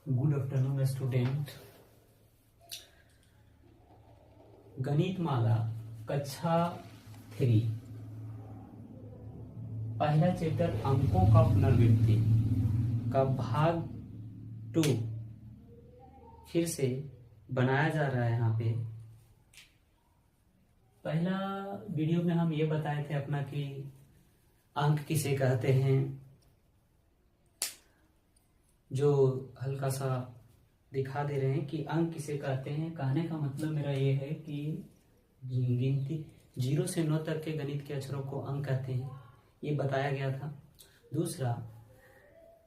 Good afternoon student. गणित माला कक्षा 3 पहला चैप्टर अंकों का पुनर्वृत्ति का भाग 2 फिर से बनाया जा रहा है। यहाँ पे पहला वीडियो में हम ये बताए थे अपना कि अंक किसे कहते हैं, जो हल्का सा दिखा दे रहे हैं कि अंक किसे कहते हैं। कहने का मतलब मेरा ये है कि गिनती 0 से 9 तक के गणित के अक्षरों को अंक कहते हैं, ये बताया गया था। दूसरा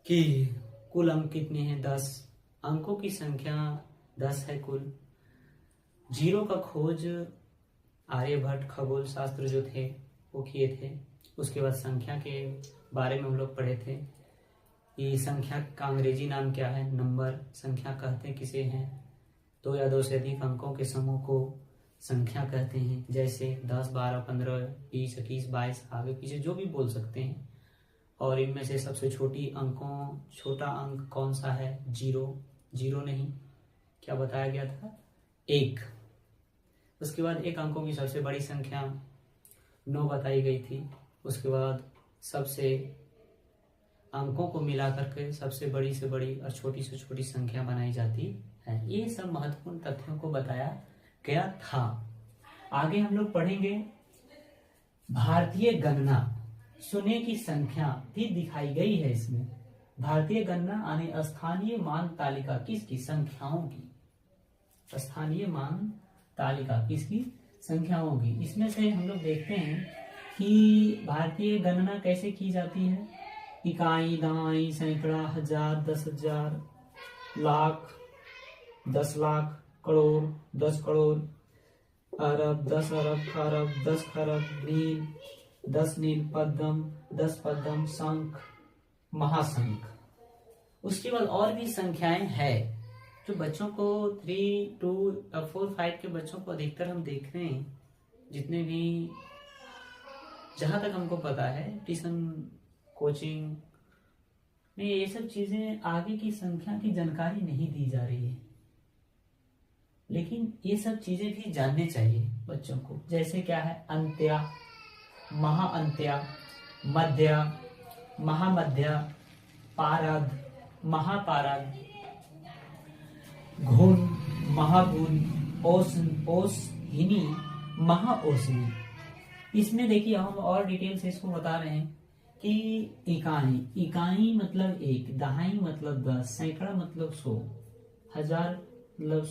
कि कुल अंक कितने हैं, 10 अंकों की संख्या 10 है कुल। 0 का खोज आर्यभट्ट खगोल शास्त्र जो थे वो किए थे। उसके बाद संख्या के बारे में हम लोग पढ़े थे कि संख्या का अंग्रेजी नाम क्या है, नंबर। संख्या कहते किसे हैं, 2 या 2 से अधिक अंकों के समूह को संख्या कहते हैं। जैसे 10, 12, 15, 20, 21, 22 आगे पीछे जो भी बोल सकते हैं। और इनमें से सबसे छोटा अंक कौन सा है, 0 नहीं, क्या बताया गया था, 1। उसके बाद एक अंकों की सबसे बड़ी संख्या 9 बताई गई थी। उसके बाद सबसे अंकों को मिला करके सबसे बड़ी से बड़ी और छोटी से छोटी संख्या बनाई जाती है। ये सब महत्वपूर्ण तथ्यों को बताया गया था। आगे हम लोग पढ़ेंगे भारतीय गणना। सुने की संख्या भी दिखाई गई है इसमें। भारतीय गणना यानी स्थानीय मान तालिका किसकी, संख्याओं की। स्थानीय मान तालिका किसकी, संख्याओं की। इसमें से हम लोग देखते हैं कि भारतीय गणना कैसे की जाती है। इकाई, दहाई, सैकड़ा, हजार, 10,000, लाख, 10 लाख, करोड़, 10 करोड़, अरब, 10 अरब, खरब, 10 खरब, नील, 10 नील, पद्म, 10 पद्म, शंख, महाशंख। उसके बाद और भी संख्याएं हैं जो बच्चों को 3, 2, 4, 5 के बच्चों को अधिकतर हम देख रहे हैं। जितने भी जहां तक हमको पता है ट्यूशन कोचिंग में ये सब चीजें आगे की संख्या की जानकारी नहीं दी जा रही है, लेकिन ये सब चीजें भी जानने चाहिए बच्चों को। जैसे क्या है, अंत्या, महाअंत्या, मध्या, महामध्या, पारद, महापारद, घून, महागुण, ओसहिनी, महाओसनी। इसमें देखिए हम और डिटेल से इसको बता रहे हैं कि इकाई मतलब 1, दहाई मतलब 10, सैकड़ा मतलब 100, हजार मतलब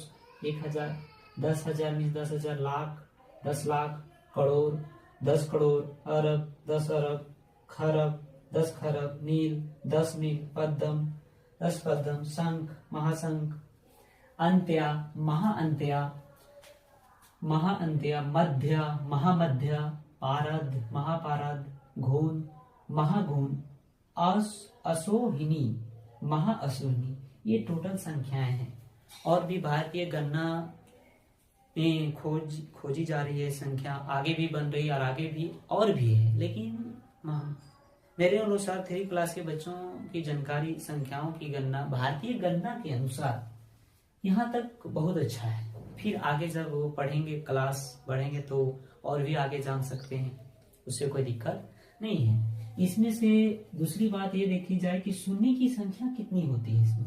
1000, 10,000 मीन्स 10,000, लाख 10 लाख, करोड़ 10 करोड़, अरब 10 अरब, खरब 10 खरब, नील 10 नील, पद्म 10 पद्म, शंख महाशंख, अंत्या महाअंत्या, मध्या महामध्या, पारद महापारद, घून महागुण, असोहिनी महाअसोहिनी। ये टोटल संख्याएं हैं। और भी भारतीय गणना में खोजी जा रही है संख्या, आगे भी बन रही है और आगे भी और भी है। लेकिन मेरे अनुसार 3 क्लास के बच्चों की जानकारी संख्याओं की गणना भारतीय गणना के अनुसार यहाँ तक बहुत अच्छा है। फिर आगे जब वो पढ़ेंगे, क्लास बढ़ेंगे तो और भी आगे जान सकते हैं, उससे कोई दिक्कत नहीं है। इसमें से दूसरी बात ये देखी जाए कि सुनने की संख्या कितनी होती है। इसमें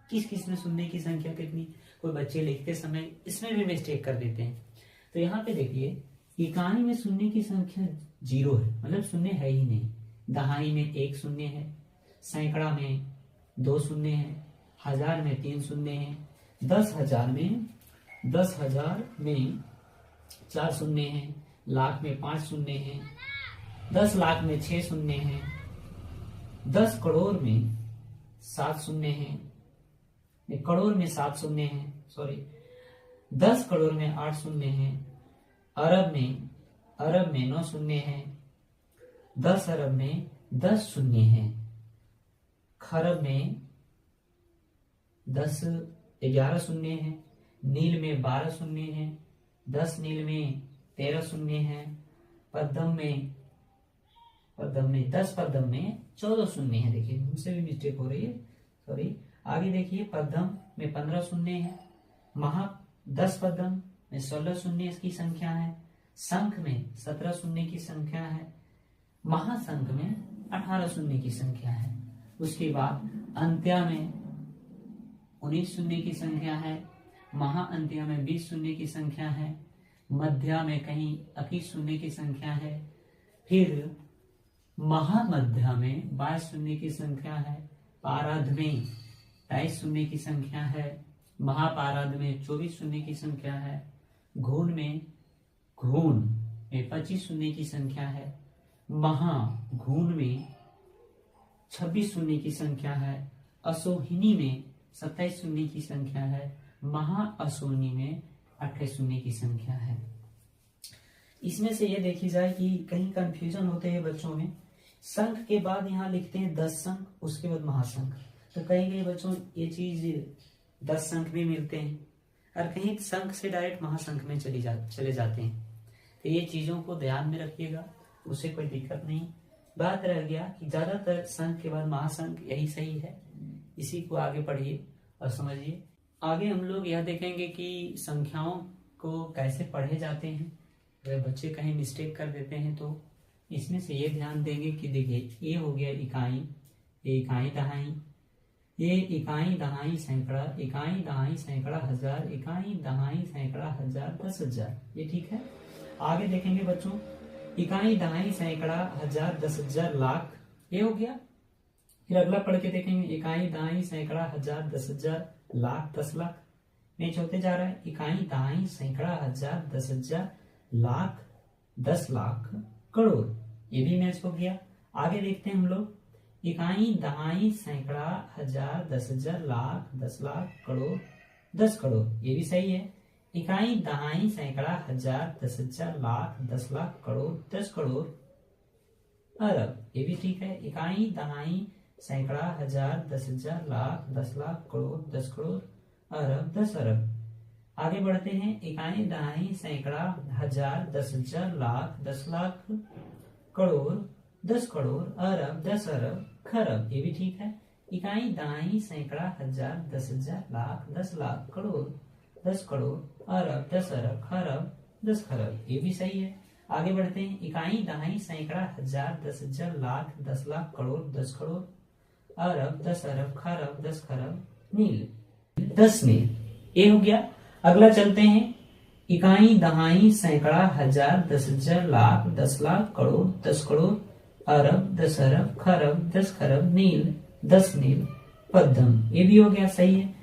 किस में सुनने की संख्या कितनी, कोई बच्चे लिखते समय इसमें भी मिस्टेक कर देते हैं। तो यहाँ पे देखिए, इकाई में सुनने की संख्या 0 है, मतलब शून्य है ही नहीं। दहाई में 1 शून्य है, सैकड़ा में 2 शून्य है, हजार में 3 शून्य है, 10,000 में 4 शून्य है, लाख में 5 शून्य है, 10 लाख में 6 शून्य है, 10 करोड़ में 7 शून्य है, करोड़ में 7 शून्य है, सॉरी 10 करोड़ में 8 शून्य है, अरब में 9 शून्य है, 10 अरब में 10 शून्य है, खरब में 11 शून्य है, नील में 12 शून्य है, 10 नील में 13 शून्य है, पद्म में 10 पद्म में 14 शून्य है। देखिए मुझसे भी मिस्टेक हो रही है, सॉरी। आगे देखिए, पद्म में 15 शून्य है, महा 10 पद्म में 16 शून्य की संख्या है, संख में 17 शून्य की संख्या है, महासंख में 18 शून्य की संख्या है। उसके बाद अंत्या में 19 शून्य की संख्या है, महाअंत्या में 20 शून्य की संख्या है, मध्या में कहीं 21 शून्य की संख्या है, फिर महामध्या में 22 शून्य की संख्या है, पाराध में 23 शून्य की संख्या है, महापाराध में 24 शून्य की संख्या है, घून में 25 शून्य की संख्या है, महाघून में 26 शून्य की संख्या है, असोहिनी में 27 शून्य की संख्या है, महाअसोनी में 28 शून्य की संख्या है। इसमें से ये देखी जाए कि कहीं कंफ्यूजन होते हैं बच्चों में, संख के बाद यहाँ लिखते हैं 10 संख, उसके बाद महासंख, तो कहीं कहीं बच्चों ये चीज 10 संख भी मिलते हैं और कहीं संख से डायरेक्ट महासंख में चले जाते हैं। तो ये चीजों को ध्यान में रखिएगा, उससे कोई दिक्कत नहीं। बात रह गया कि ज्यादातर संख के बाद महासंख यही सही है, इसी को आगे पढ़िए और समझिए। आगे हम लोग यह देखेंगे कि संख्याओं को कैसे पढ़े जाते हैं, अगर बच्चे कहीं मिस्टेक कर देते हैं तो इसमें से ये ध्यान देंगे कि देखिए, ये हो गया इकाई, ये इकाई दहाई, ये इकाई दहाई सैकड़ा, इकाई दहाई सैकड़ा हजार, इकाई दहाई सैकड़ा हजार, 10,000, ये ठीक है। आगे देखेंगे बच्चों, इकाई दहाई सैकड़ा हजार, 10,000, लाख, ये हो गया। फिर अगला पढ़ के देखेंगे, इकाई दहाई सैकड़ा हजार, 10,000, लाख, 10 लाख, मैच होते जा रहा है। इकाई दहाई सैकड़ा हजार, 10,000, लाख, 10 लाख, करोड़, ये भी मैच हो गया। आगे देखते हैं हम लोग, इकाई दहाई सैकड़ा हजार, 10,000, लाख, 10 लाख, करोड़, 10 करोड़, ये भी सही है। इकाई दहाई सैकड़ा हजार, 10,000, लाख, 10 लाख, करोड़, 10 करोड़, अरब, ये भी ठीक है। इकाई दहाई सैकड़ा हजार, 10,000, लाख, 10 लाख, करोड़, 10 करोड़, अरब, 10 अरब। आगे बढ़ते हैं, इकाई दहाई सैकड़ा हजार, 10,000, लाख, 10 लाख, करोड़, 10 करोड़, अरब, 10 अरब, खरब, ये भी ठीक है। इकाई दहाई सैकड़ा हजार, 10,000, लाख, 10 लाख, करोड़, 10 करोड़, अरब, 10 अरब, खरब, 10 खरब, ये भी सही है। आगे बढ़ते हैं, इकाई दहाई सैकड़ा हजार, 10,000, लाख, 10 लाख, करोड़, 10 करोड़, अरब, 10 अरब, खरब, 10 खरब, नील, 10 नील, ये हो गया। अगला चलते हैं, इकाई दहाई सैकड़ा हजार, 10,000, लाख, 10 लाख, करोड़, 10 करोड़, अरब, 10 अरब, खरब, 10 खरब, नील, 10 नील, पद्म, ये भी हो गया, सही है।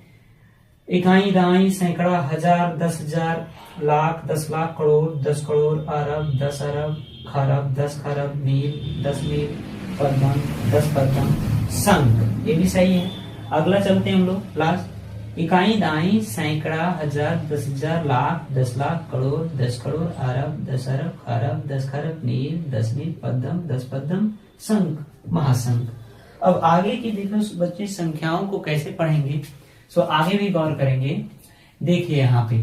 इकाई दहाई सैकड़ा हजार, 10,000, लाख, 10 लाख, करोड़, 10 करोड़, अरब, 10 अरब, खरब, 10 खरब, नील, 10 नील, पद्म, 10 पद्म, संख, ये भी सही है। अगला चलते हैं हम लोग लास्ट, इकाई दहाई सैकड़ा हजार, 10,000, लाख, 10 लाख, करोड़, 10 करोड़, अरब, 10 अरब, खरब, 10 खरब, नील, 10 नील, पद्म, 10 पद्म, संख, महासंख। अब आगे की देखो बच्चे संख्याओं को कैसे पढ़ेंगे, सो आगे भी गौर करेंगे। देखिए यहाँ पे,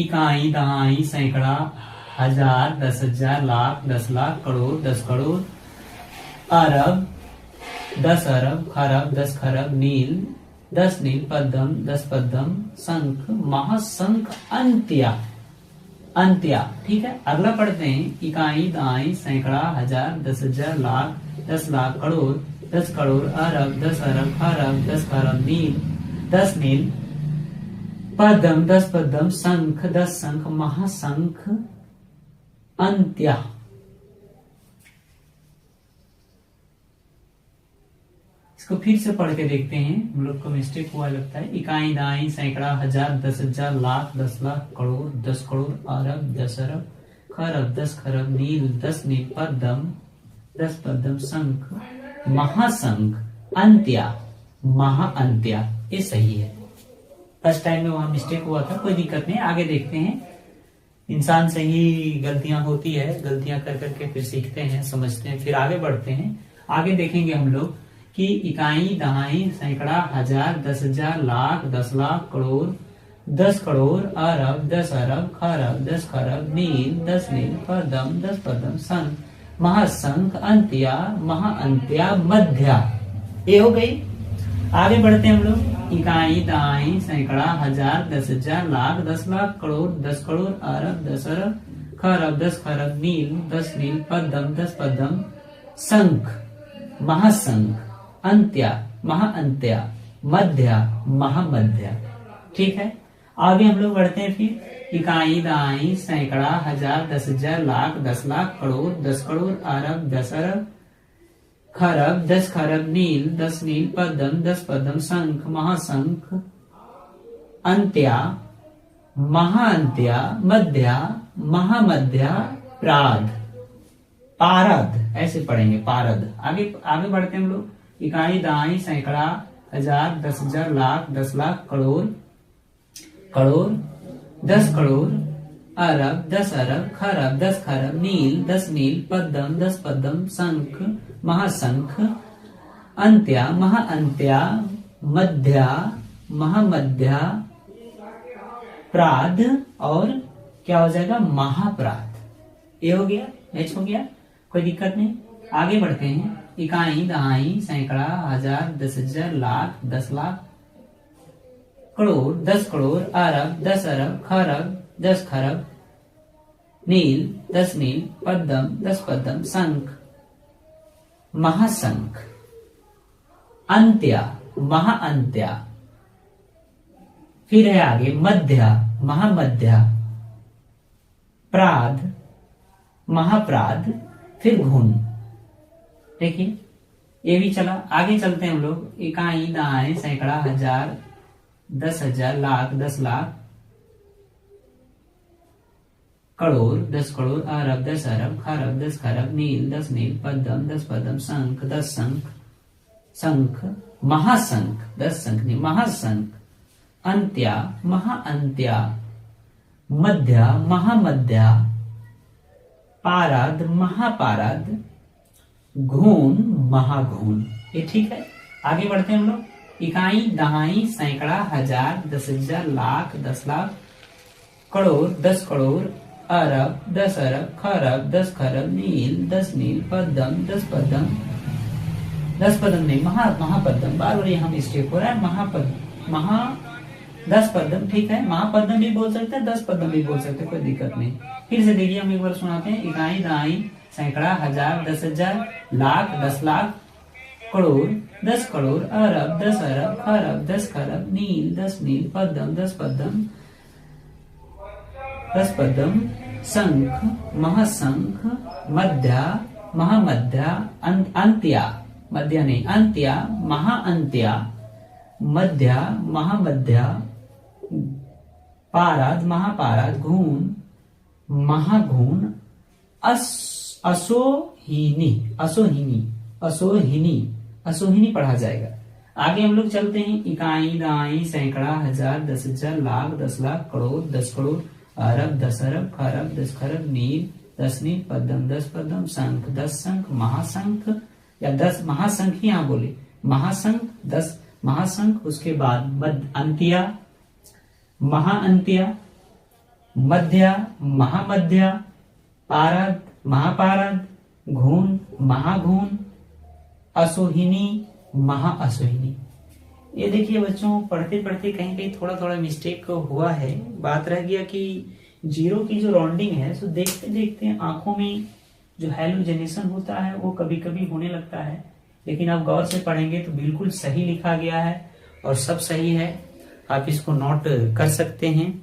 इकाई दहाई सैकड़ा हजार, 10,000, लाख, 10 लाख, करोड़, 10 करोड़, अरब, 10 अरब, खरब, 10 खरब, नील, 10 नील, पद्म, 10 पद्म, संख, महासंख, अंत्या, अंत्या, ठीक है। अगला पढ़ते हैं, इकाई दहाई सैकड़ा हजार, 10,000, लाख, 10 लाख, करोड़, 10 करोड़, अरब, 10 अरब, खरब, 10 खरब, नील, 10 नील, पद्म, 10 पद्म, संख, 10 संख, महासंख, अंत्या। इसको फिर से पढ़ के देखते हैं, हम लोग को मिस्टेक हुआ लगता है। इकाई दहाई सैकड़ा हजार, 10,000, लाख, 10 लाख, करोड़, 10 करोड़, अरब, 10 अरब, खरब, 10 खरब, नील, 10 नील, पद्म, 10 पद्म, संख, महासंख, अंत्या, महाअंत्या, ये सही है। फर्स्ट टाइम में वहां मिस्टेक हुआ था, कोई दिक्कत नहीं, आगे देखते हैं। इंसान से ही गलतियां होती है, गलतियां कर करके फिर सीखते हैं, समझते हैं, फिर आगे बढ़ते हैं। आगे देखेंगे हम लोग कि इकाई दहाई सैकड़ा हजार, 10,000, लाख, 10 लाख, करोड़, 10 करोड़, अरब, 10 अरब, खरब, 10 खरब, नील, 10 नील, पद्म, 10 पद्म, संख, महासंख, अंत्या, महाअंत्या, मध्या, ये हो गई। आगे बढ़ते हैं हम लोग। इकाई, दहाई, सैकड़ा, हजार, 10,000, लाख, 10 लाख, करोड़, 10 करोड़, अरब, 10 अरब, खरब, 10 खरब, नील, 10 नील, पद्म, 10 पद्म, शंख, महाशंख, अंत्या, महाअंत्या, मध्या, महामध्या। ठीक है, आगे हम लोग बढ़ते हैं फिर। इकाई, दहाई, सैकड़ा, हजार, 10,000, लाख, 10 लाख, करोड़, 10 करोड़, अरब, 10 अरब, खरब, 10 खरब, नील, 10 नील, पद्म, 10 पद्म, शंख, महाशंख, अंत्या, महाअंत्या, मध्या, महामध्या, प्राद, पारद, ऐसे पढ़ेंगे पारद। आगे आगे बढ़ते हैं हम लोग। इकाई, दहाई, सैकड़ा, हजार, 10,000, लाख, 10 लाख, करोड़, करोड़, 10 करोड़, अरब, 10 अरब, खरब, 10 खरब, नील, 10 नील, पद्म, 10 पद्म, शंख, महाशंख, अंत्या, महाअंत्या, मध्या, महामध्या, प्राद, और क्या हो जाएगा, महाप्राद। ये हो गया, मैच हो गया, कोई दिक्कत नहीं। आगे बढ़ते हैं। इकाई, दहाई, सैकड़ा, हजार, 10,000, लाख, 10 लाख, करोड़, 10 करोड़, अरब, 10 अरब, खरब, 10 खरब, नील, 10 नील, पद्म, 10 पद्म, शंख, महाशंख, अंत्या, महाअंत्या, फिर है आगे मध्या, महामध्या, प्राद, महाप्राद, फिर घून। देखिए ये भी चला। आगे चलते हैं हम लोग। इकाई, दहाई, सैकड़ा, हजार, 10,000, लाख, 10 लाख, करोड़, 10 करोड़, अरब, 10 अरब, खरब, 10 खरब, नील, 10 नील, पद्म, 10 पद्म, शंख, 10 शंख, शंख, महाशंख, 10 शंख नहीं, महाशंख, अंत्या, महाअंत्या, मध्या, महामध्या, पारद, महापारद, घून, महाघून। ये ठीक है। आगे बढ़ते हैं हम लोग। इकाई, दहाई, सैकड़ा, हजार, 10,000, लाख, 10 लाख, करोड़, 10 करोड़, अरब, 10 अरब, खरब, 10 खरब, नील, 10 नील, पद्म, 10 पद्म, 10 पद्म नहीं, महापद्म, बार बार यहाँ मिस्टेक हो रहा है। महापद्म, 10 पद्म, ठीक है, महापद्म भी बोल सकते हैं, 10 पद्म भी बोल सकते हैं, कोई दिक्कत नहीं। फिर से देखिए, हम एक बार सुनाते हैं। इकाई, दहाई, सैकड़ा, हजार, 10,000, लाख, 10 लाख, करोड़, 10 करोड़, अरब, 10 अरब, खरब, 10 खरब, नील, 10 नील, पद्म, 10 पद्म, 10 पद्म, शंख, महाशंख, मध्या, महामध्या, अंत्या, मध्या नहीं, अंत्या, महाअंत्या, मध्या, महामध्या, पारद, महापारद, घून, महाघून, असोहिनी, असोहिनी, असोहिनी, असोहिनी पढ़ा जाएगा। आगे हम लोग चलते हैं। इकाई, दहाई, सैकड़ा, हजार, 10,000, लाख, 10 लाख, करोड़, 10 करोड़, अरब, 10 अरब, खरब, 10 खरब, नील, 10 नील, पद्म, 10 पद्म, शंख, 10 शंख, महाशंख, या 10 महाशंख ही यहाँ बोले, महाशंख, 10 महाशंख, उसके बाद अंत्या, महाअंत्या, मध्या, महामध्या, पारद, महापारद, घून, महाघून, असोहिनी, महाअसोहिनी। ये देखिए बच्चों, पढ़ते पढ़ते कहीं कहीं थोड़ा थोड़ा मिस्टेक हुआ है। बात रह गया कि जीरो की जो राउंडिंग है, सो देखते देखते आंखों में जो हैलुसिनेशन होता है वो कभी कभी होने लगता है, लेकिन आप गौर से पढ़ेंगे तो बिल्कुल सही लिखा गया है और सब सही है। आप इसको नोट कर सकते हैं,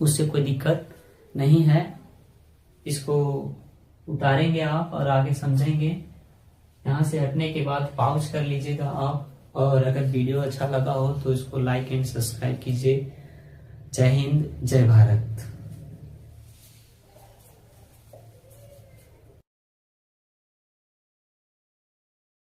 उससे कोई दिक्कत नहीं है। इसको उतारेंगे आप और आगे समझेंगे। यहाँ से हटने के बाद पॉज कर लीजिएगा आप, और अगर वीडियो अच्छा लगा हो तो इसको लाइक एंड सब्सक्राइब कीजिए। जय हिंद, जय भारत।